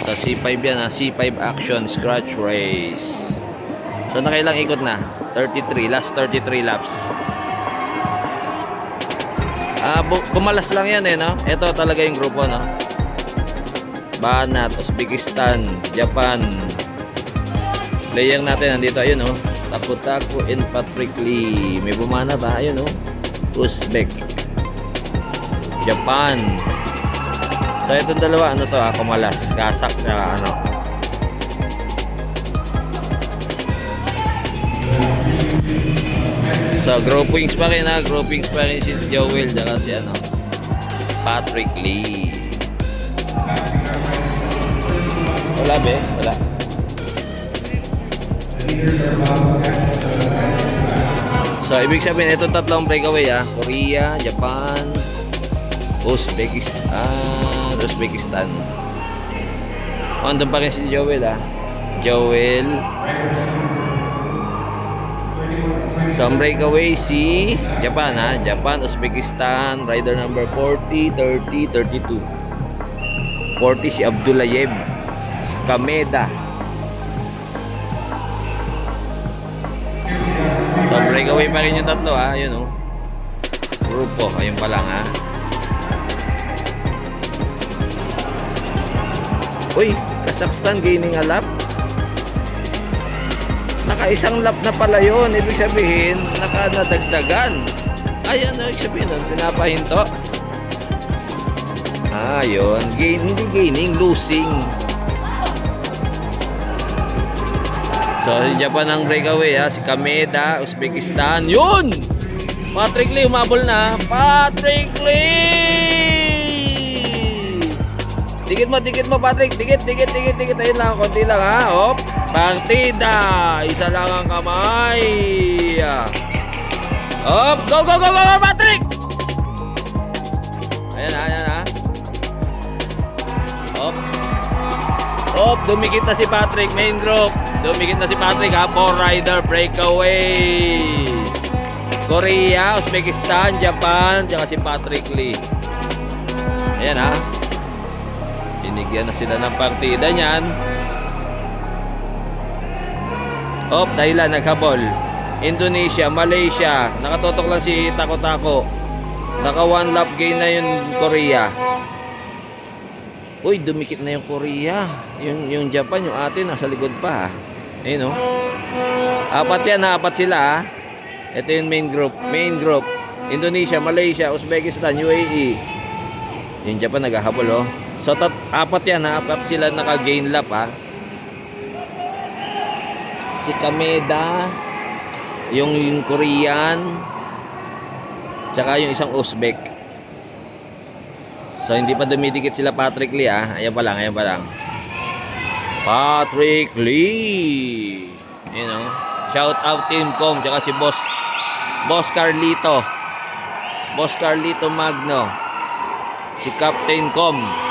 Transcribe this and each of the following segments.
Sa C5 yan ha, C5 Action Scratch Race. So nakailang ikot na? 33, last 33 laps. Kumalas lang yan no? Ito talaga yung grupo no? Banat, Uzbekistan, Japan. Playang natin nandito, ayun oh. Taku-Taku and Patrick Lee. May bumana ba? Ayun oh. Uzbek, Japan. So itong dalawa ano to kumalas, kasak na ano. So groupings pa rin ha, groupings pa rin si Joel at si ano, Patrick Lee. Wala be? Wala. So ibig sabihin ito tatlong breakaway ha, Korea, Japan, Uzbekistan. Andun pa rin si Joel ha. Joel. So ang breakaway si Japan ha. Japan, Uzbekistan, rider number 40, 30, 32. 40 si Abdullayev, si Kameda. So breakaway pa rin yung tatlo ha. Yun oh. Grupo, ayun pa lang ha. Uy, Kazakhstan gaining a lap. Naka-isang lap na pala yun. Ibig sabihin, naka-nadagdagan. Ayan, ibig sabihin nun, pinapahinto. Yun. Hindi gaining, losing. So, si Japan ang breakaway ha. Si Kameda, Uzbekistan. Yun! Patrick Lee, umabol na. Patrick Lee! Dikit mo Patrick, dikit. Ayun lang, konti lang ha. Hop, partida. Isa lang ang kamay. Hop, go Patrick. Ayan ha. Hop, dumikit na si Patrick, main group. Dumikit na si Patrick ha, 4 rider breakaway. Korea, Uzbekistan, Japan, tsaka si Patrick Lee. Ayan ha. Binigyan na sila ng partida niyan. Thailand naghabol. Indonesia, Malaysia. Nakatotok lang si Taku-Taku. Naka 1 lap gain na yung Korea. Uy, dumikit na yung Korea. Yung Japan, yung atin nasa likod pa ha. Ayun oh. Apat yan ha, apat sila ha. Ito yung main group. Indonesia, Malaysia, Uzbekistan, UAE. Yung Japan naghahabol oh. So apat yan ha, apat sila naka-gain lap ha. Si Kameda, yung Korean, tsaka yung isang Uzbek. So hindi pa dumidikit sila Patrick Lee ha. Ayan pa lang. Patrick Lee. You know, shout out Team Com, tsaka si Boss Carlito. Boss Carlito Magno. Si Captain Com.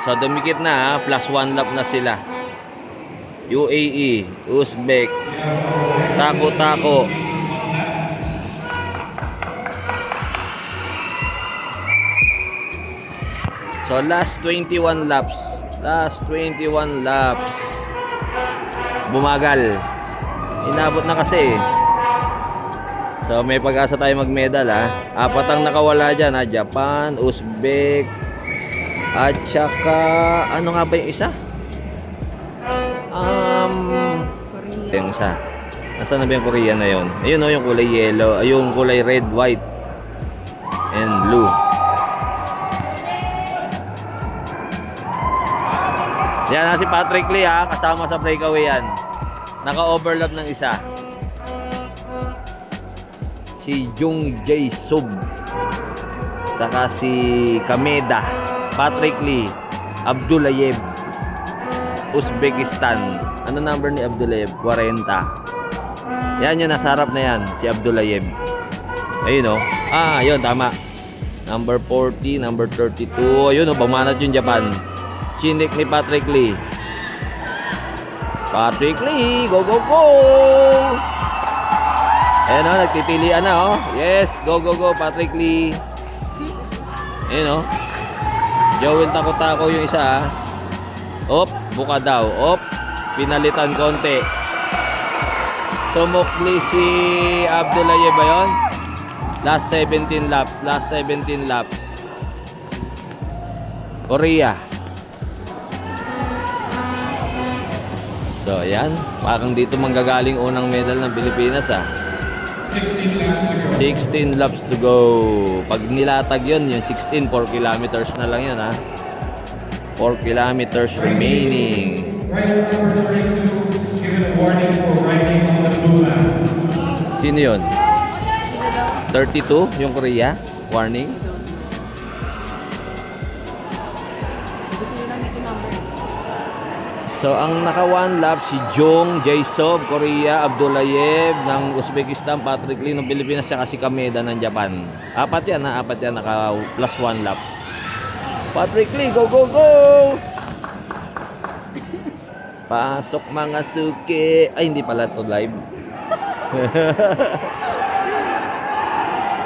So dumikit na ha, plus 1 lap na sila. UAE, Uzbek, Taku-Taku. So last 21 laps. Bumagal. Inabot na kasi. So may pag-asa tayo mag-medal ha. Apat ang nakawala dyan ha. Japan, Uzbek, at saka ano nga ba yung isa? Ito yung isa. Nasaan na ba yung Korean na yun? Ayun o, yung kulay yellow. Yung kulay red, white, and blue. Yan na si Patrick Lee ha. Kasama sa breakaway yan. Naka-overlap ng isa. Si Jung Jae Sub. Saka si Kameda. Patrick Lee. Abdullayev, Uzbekistan. Ano number ni Abdullayev? 40. Yan yung nasa harap na yan. Si Abdullayev. Ayun o. Yun tama. Number 40, number 32. Ayun o, bumanat yung Japan. Chinik ni Patrick Lee. Patrick Lee, go! Ayan o, nagtitilian na o. Yes, go, Patrick Lee. Ayan o. Joel Takotako yung isa ha. Op, buka daw. Op, pinalitan konti. Sumukli si Abdullayev ba yun? Last 17 laps. Last 17 laps. Korea. So, ayan. Parang dito manggagaling unang medal ng Pilipinas ha. 16 laps to go. Pag nilatag yun, yung 16, 4 kilometers na lang yun ha. 4 kilometers remaining. Sino yun? 32 yung Korea? Warning? So, ang naka 1 lap si Jong Jae-sub, Korea, Abdullayev ng Uzbekistan, Patrick Lee ng Pilipinas, tsaka si Kameda ng Japan. Apat yan ha, apat yan, naka plus 1 lap. Patrick Lee, go, go, go! Pasok mga suki. Ay, hindi pala to live.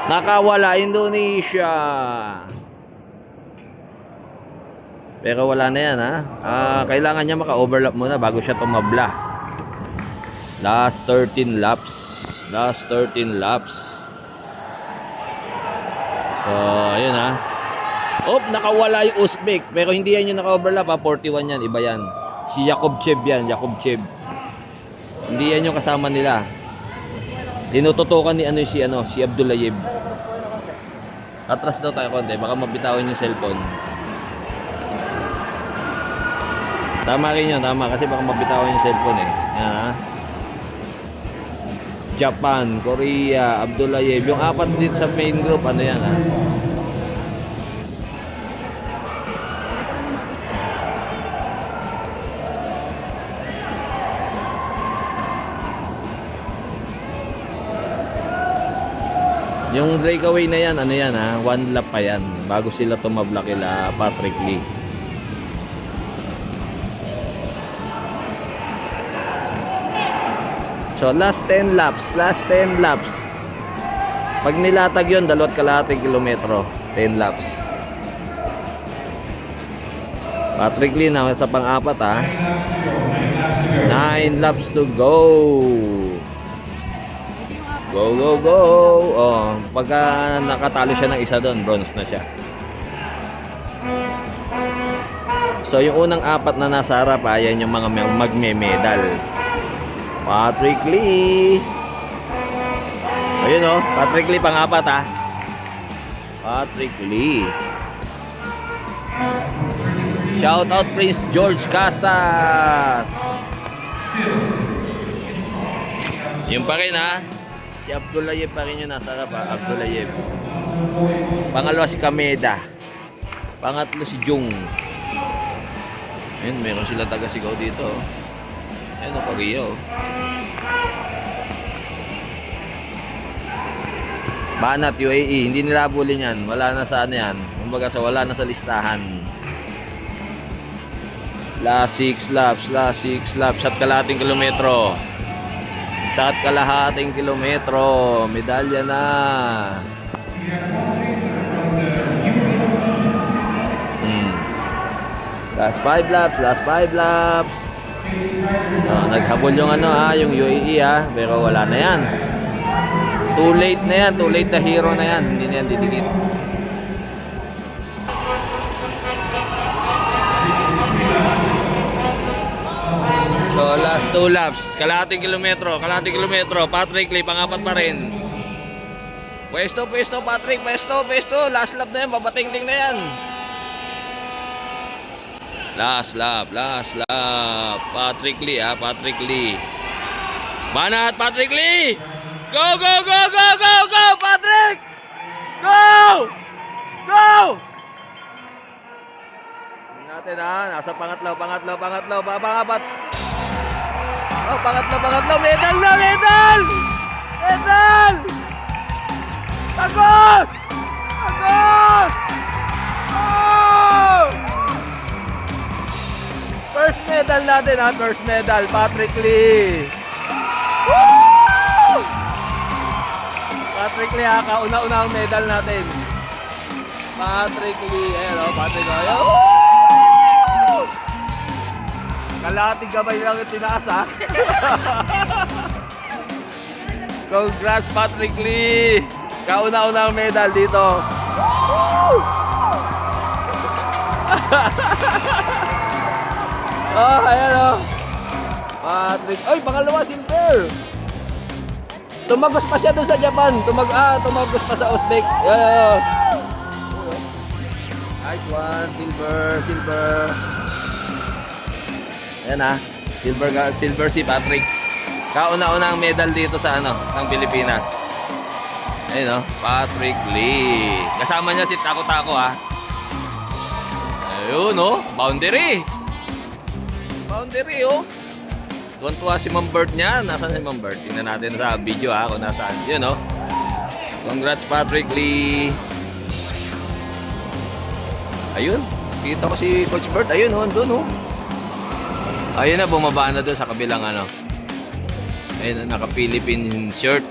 Nakawala Indonesia. Pero wala na yan ha. Kailangan niya maka-overlap muna bago siya tumabla. Last 13 laps. Last 13 laps. So, ayun ha. Op, nakawala yung Uzbek. Pero hindi yan yung naka-overlap ha. 41 yan, iba yan. Si Yakubchev yan, Yakubchev. Hindi yan yung kasama nila. Tinututukan ni si Abdullayev. Atras daw tayo konti, baka mabitawan yung cellphone. Tama rin yun, tama. Kasi baka mabitawan yung cellphone eh. Yan ha. Japan, Korea, Abdullayev. Yung apat dito sa main group, ano yan ha. Yung breakaway na yan, ano yan ha. 1 lap pa yan. Bago sila tumabla kila Patrick Lee. So, last 10 laps. Last 10 laps. Pag nilatag yun, 2.5 kilometro. 10 laps. Patrick Lee na sa pang-apat ha. 9 laps to go. Go, go, go. Oh, pagka nakatalo siya ng isa doon, bronze na siya. So, yung unang apat na nasa harap ha, yan yung mga magme-medal. Patrick Lee. Ayun oh, Patrick Lee pang-apat ha. Patrick Lee. Shout out Prince George Casas. Yung pa rin ha. Si Abdullayev pa rin yung nasa harap ha. Abdullayev. Pangalawa si Kameda. Pangatlo si Jung. Ayun, meron sila taga-sigaw dito oh. Ayun o, Korea o. Banat, UAE. Hindi nila abulin yan. Wala na sa ano yan. Kumbaga sa wala na sa listahan. Last 6 laps. Last 6 laps. At kalahating kilometro. Sa kalahating kilometro. Medalya na. Last 5 laps. Last 5 laps. Naghabol yung yung UAE ha, pero wala na yan. Too late na yan, too late na hero na yan. Hindi na yan didikit. So last 2 laps, kalahating kilometro, Patrick Lee pang-apat pa rin. Pwesto Patrick, pwesto. Last lap na yan, babating-ting na yan. Last lap. Patrick Lee ha, Patrick Lee. Banat, Patrick Lee! Go, Patrick! Go! Natin ha, nasa pangatlo, pangapat. Oh, pangatlo, medal! Tagos! Oh! First medal natin ha, first medal, Patrick Lee. Woo! Patrick Lee ha, kauna-una ang medal natin. Patrick Lee. Ayan o, Patrick Lee. Kalahating gabay lang yung tinaas ha. Congrats Patrick Lee. Kauna-una ang medal dito. Oh, ayan o. Patrick. Ay, pangalawa silver. Tumagos pa siya doon sa Japan. Tumagos pa sa Uzbek. Yeah. Nice one. Silver. Ayan ha. Silver si Patrick. Kauna-una ang medal dito sa ng Pilipinas. Ayun o. Patrick Lee. Kasama niya si Taco Taco ha. Ayun o. Boundary oh. Tuwan-tuwa si Ma'am Bert niya. Nasaan si Ma'am Bert? Tingnan natin sa video ha kung nasaan. Yun oh. Congrats Patrick Lee. Ayun. Kita ko si Coach Bert. Ayun oh. Doon oh. Ayun na. Bumaba na doon sa kabilang Ayun. Naka-Philippine shirt.